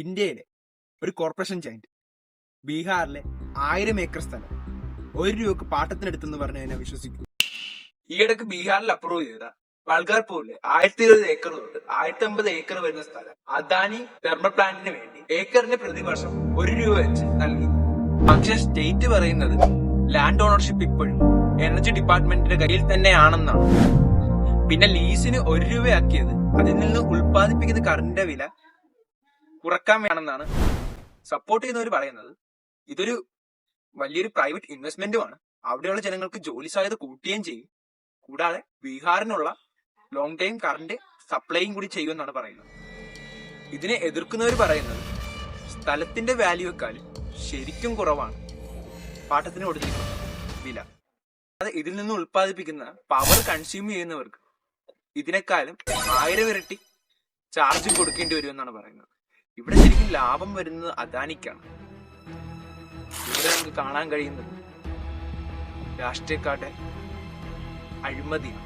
ഇന്ത്യയിലെ ഒരു corporation giant ബീഹാറിലെ 1000 ഏക്കർ സ്ഥലം 1 രൂപക്ക് പാട്ടത്തിനെടുത്തെന്ന് പറഞ്ഞ് എന്നെ വിശ്വസിക്കും. ഈയിടക്ക് ബീഹാറിൽ അപ്രൂവ് ചെയ്ത ബൾഗാർപൂരിലെ 1020 ഏക്കർ തൊട്ട് 1050 ഏക്കർ വരുന്ന സ്ഥലം അദാനി തെർമൽ പ്ലാന്റിന് വേണ്ടി ഏക്കറിന് പ്രതിവർഷം 1 രൂപ വെച്ച് നൽകി. പക്ഷെ സ്റ്റേറ്റ് പറയുന്നത് ലാൻഡ് ഓണർഷിപ്പ് ഇപ്പോഴും എനർജി ഡിപ്പാർട്ട്മെന്റിന്റെ കയ്യിൽ തന്നെയാണെന്നാണ്. പിന്നെ ലീസിന് 1 രൂപയാക്കിയത് അതിൽ നിന്ന് ഉൽപ്പാദിപ്പിക്കുന്ന കറണ്ടിന്റെ വില കുറക്കാൻ വേണമെന്നാണ് സപ്പോർട്ട് ചെയ്യുന്നവർ പറയുന്നത്. ഇതൊരു വലിയൊരു പ്രൈവറ്റ് ഇൻവെസ്റ്റ്മെന്റുമാണ്. അവിടെയുള്ള ജനങ്ങൾക്ക് ജോലി സാധ്യത കൂട്ടുകയും ചെയ്യും. കൂടാതെ ബീഹാറിനുള്ള ലോങ് ടൈം കറണ്ട് സപ്ലൈയും കൂടി ചെയ്യുമെന്നാണ് പറയുന്നത്. ഇതിനെ എതിർക്കുന്നവർ പറയുന്നത് സ്ഥലത്തിന്റെ വാല്യൂക്കാളും ശരിക്കും കുറവാണ് പാട്ടത്തിന് കൊടുത്തിരിക്കുന്ന വില. അത് ഇതിൽ നിന്ന് ഉൽപ്പാദിപ്പിക്കുന്ന പവർ കൺസ്യൂം ചെയ്യുന്നവർക്ക് ഇതിനേക്കാളും 1000 ഇരട്ടി ചാർജ് കൊടുക്കേണ്ടി വരുമെന്നാണ് പറയുന്നത്. ഇവിടെ ശരിക്കും ലാഭം വരുന്നത് അദാനിക്കാണ്. ഇവിടെ നമുക്ക് കാണാൻ കഴിയുന്നത് രാഷ്ട്രീയക്കാരുടെ അഴിമതിയാണ്.